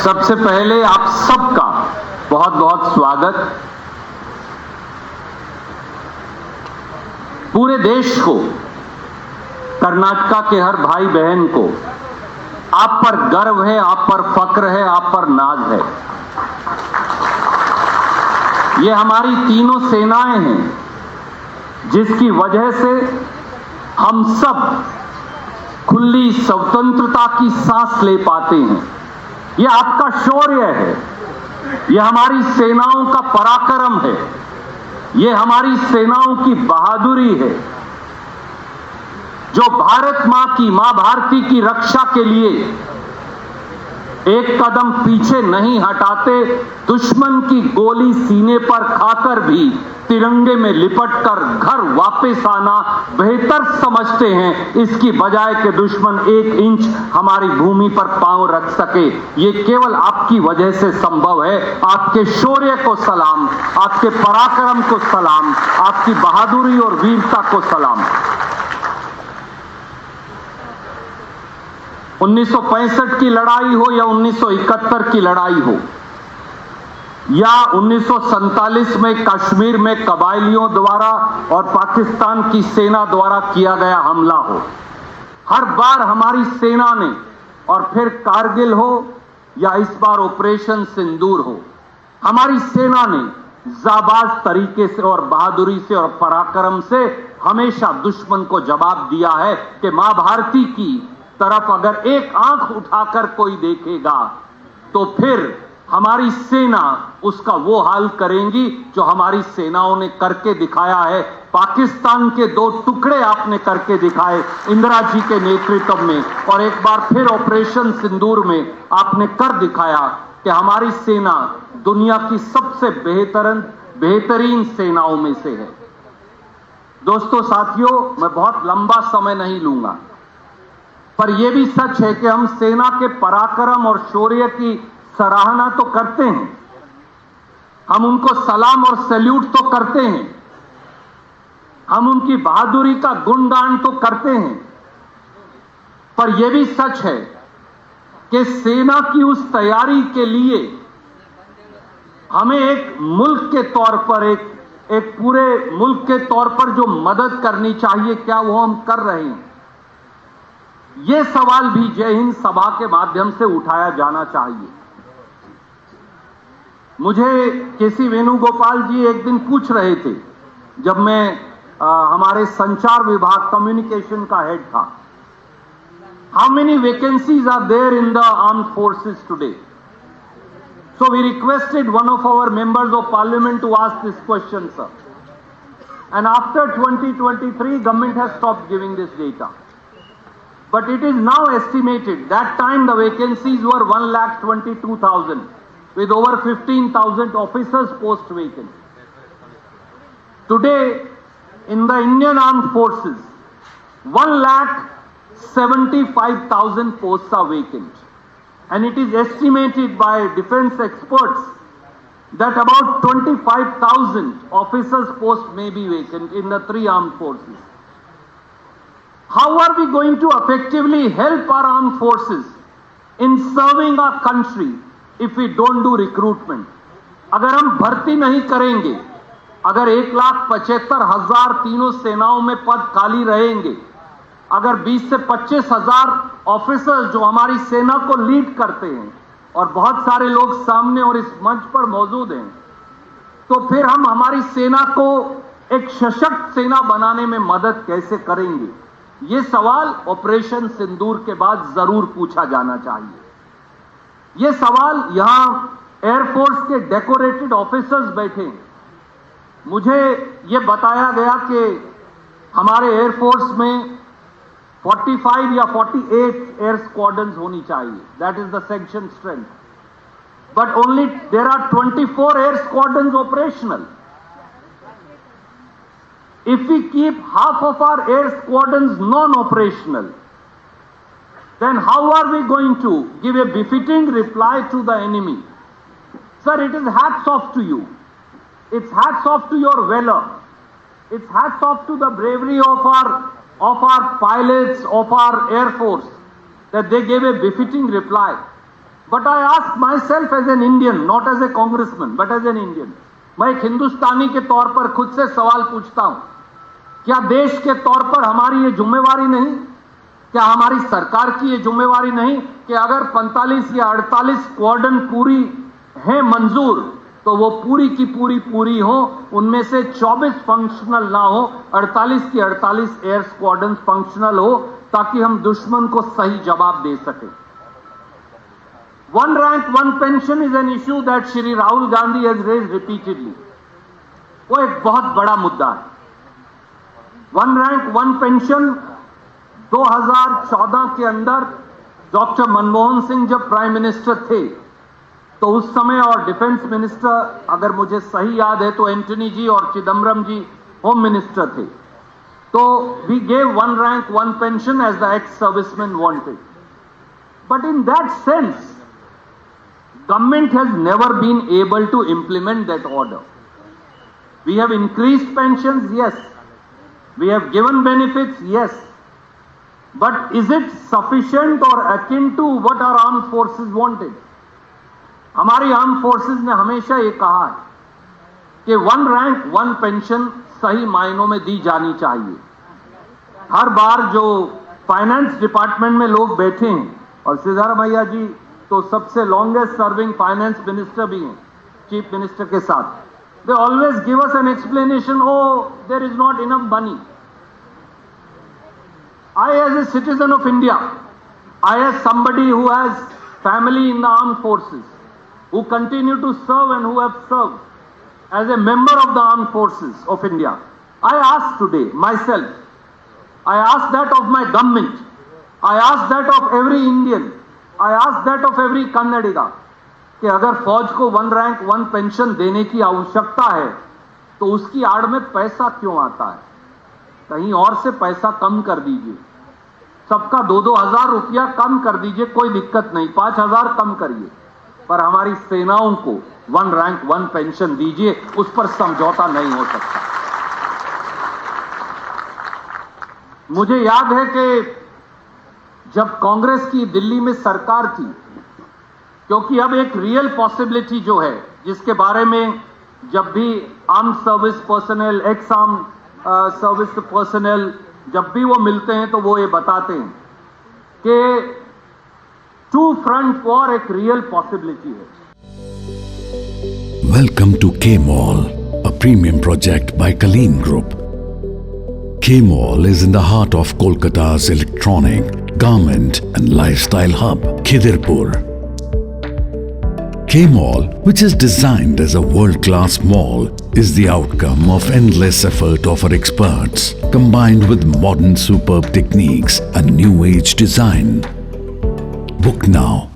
सबसे पहले आप सबका बहुत बहुत स्वागत। पूरे देश को, कर्नाटका के हर भाई बहन को आप पर गर्व है, आप पर फक्र है, आप पर नाज है। ये हमारी तीनों सेनाएं हैं जिसकी वजह से हम सब खुली स्वतंत्रता की सांस ले पाते हैं। ये आपका शौर्य है, ये हमारी सेनाओं का पराक्रम है, ये हमारी सेनाओं की बहादुरी है जो भारत मां की, मां भारती की रक्षा के लिए एक कदम पीछे नहीं हटाते। दुश्मन की गोली सीने पर खाकर भी तिरंगे में लिपटकर घर वापस आना बेहतर समझते हैं, इसकी बजाय कि दुश्मन 1 इंच हमारी भूमि पर पांव रख सके। ये केवल आपकी वजह से संभव है। आपके शौर्य को सलाम, आपके पराक्रम को सलाम, आपकी बहादुरी और वीरता को सलाम। 1965 की लड़ाई हो या 1971 की लड़ाई हो या 1947 में कश्मीर में कबायलियों द्वारा और पाकिस्तान की सेना द्वारा किया गया हमला हो, हर बार हमारी सेना ने, और फिर कारगिल हो या इस बार ऑपरेशन सिंदूर हो, हमारी सेना ने जाबाज तरीके से और बहादुरी से और पराक्रम से हमेशा दुश्मन को जवाब दिया है कि मां भारती की तरफ अगर एक आंख उठाकर कोई देखेगा तो फिर हमारी सेना उसका वो हाल करेंगी जो हमारी सेनाओं ने करके दिखाया है। पाकिस्तान के 2 टुकड़े आपने करके दिखाए इंदिरा जी के नेतृत्व में, और एक बार फिर ऑपरेशन सिंदूर में आपने कर दिखाया कि हमारी सेना दुनिया की सबसे बेहतरीन सेनाओं में से है। दोस्तों, साथियों, मैं बहुत लंबा समय नहीं लूंगा, पर यह भी सच है कि हम सेना के पराक्रम और शौर्य की सराहना तो करते हैं, हम उनको सलाम और सैल्यूट तो करते हैं, हम उनकी बहादुरी का गुणगान तो करते हैं, पर यह भी सच है कि सेना की उस तैयारी के लिए हमें एक मुल्क के तौर पर, एक पूरे मुल्क के तौर पर जो मदद करनी चाहिए, क्या वो हम कर रहे हैं? यह सवाल भी जय हिंद सभा के माध्यम से उठाया जाना चाहिए। मुझे केसी वेणुगोपाल जी एक दिन पूछ रहे थे, जब मैं हमारे संचार विभाग कम्युनिकेशन का हेड था, how many vacancies are there in the armed forces today? So we requested one of our members of parliament to ask this question, sir, and after 2023 government has stopped giving this data. But it is now estimated, that time the vacancies were 1,22,000 with over 15,000 officers post vacant. Today in the Indian Armed Forces, 1,75,000 posts are vacant, and it is estimated by defense experts that about 25,000 officers posts may be vacant in the 3 armed forces. How are we going to effectively help our armed forces in serving our country if we don't do recruitment? अगर हम भर्ती नहीं करेंगे, अगर 1,75,000 तीनों सेनाओं में पद खाली रहेंगे, अगर 20 से 25,000 ऑफिसर्स जो हमारी सेना को लीड करते हैं, और बहुत सारे लोग सामने और इस मंच पर मौजूद हैं, तो फिर हम हमारी सेना को एक सशक्त सेना बनाने में मदद कैसे करेंगे? ये सवाल ऑपरेशन सिंदूर के बाद जरूर पूछा जाना चाहिए। ये सवाल यहां एयरफोर्स के डेकोरेटेड ऑफिसर्स बैठे हैं। मुझे ये बताया गया कि हमारे एयरफोर्स में 45 या 48 एयर स्क्वाड्रन्स होनी चाहिए, that is the section strength, but only there are 24 air squadrons operational. If we keep half of our air squadrons non-operational, then how are we going to give a befitting reply to the enemy? Sir, it is hats off to you. It's hats off to your valor. It's hats off to the bravery of our pilots, of our air force, that they gave a befitting reply. But I ask myself as an Indian, not as a congressman, but as an Indian. मैं एक हिंदुस्तानी के तौर पर खुद से सवाल पूछता हूं, क्या देश के तौर पर हमारी ये जिम्मेवारी नहीं, क्या हमारी सरकार की ये जिम्मेवारी नहीं कि अगर 45 या 48 स्क्वाड्रन पूरी है मंजूर, तो वो पूरी की पूरी हो, उनमें से 24 फंक्शनल ना हो, 48 की 48 एयर स्क्वाड्रन फंक्शनल हो, ताकि हम दुश्मन को सही जवाब दे सके। One rank, one pension is an issue that Shri Rahul Gandhi has raised repeatedly. वो एक बहुत बड़ा मुद्दा है। One rank, one pension 2014 के अंदर डॉक्टर मनमोहन सिंह जब प्राइम मिनिस्टर थे, तो उस समय और डिफेंस मिनिस्टर, अगर मुझे सही याद है तो एंटनी जी और चिदम्बरम जी होम मिनिस्टर थे, तो we gave one rank one pension as the ex serviceman wanted. But in that sense government has never been able to implement that order. We have increased pensions, yes. We have given benefits, yes. But is it sufficient or akin to what our armed forces wanted? हमारी armed forces ने हमेशा ये कहा है कि one rank one pension सही मायनों में दी जानी चाहिए। हर बार जो फाइनेंस डिपार्टमेंट में लोग बैठे हैं, और सिद्धारमैया जी तो सबसे लॉन्गेस्ट सर्विंग फाइनेंस मिनिस्टर भी हैं चीफ मिनिस्टर के साथ, they always give us an explanation, oh there is not enough money. I as a citizen of India, I as somebody who has family in the armed forces, who continue to serve and who have served as a member of the armed forces of India, I ask today myself, I ask that of my government, I ask that of every Indian, I ask that of every Kannadiga, कि अगर फौज को one rank one pension देने की आवश्यकता है, तो उसकी आड़ में पैसा क्यों आता है? कहीं और से पैसा कम कर दीजिए, सबका 2-2 हजार रुपया कम कर दीजिए, कोई दिक्कत नहीं, 5,000 कम करिए, पर हमारी सेनाओं को वन रैंक वन पेंशन दीजिए, उस पर समझौता नहीं हो सकता। मुझे याद है कि जब कांग्रेस की दिल्ली में सरकार थी, क्योंकि अब एक रियल पॉसिबिलिटी जो है, जिसके बारे में जब भी arm service personal, x arm service personal जब भी वो मिलते हैं तो वो ये बताते हैं कि टू फ्रंट वॉर एक रियल पॉसिबिलिटी है। Welcome to K-Mall, a premium project by Kaleen Group. K-Mall is in the heart of Kolkata's electronic, garment and lifestyle hub, Khidirpur. K-Mall, which is designed as a world-class mall, is the outcome of endless effort of our experts, combined with modern superb techniques and new age design. Book now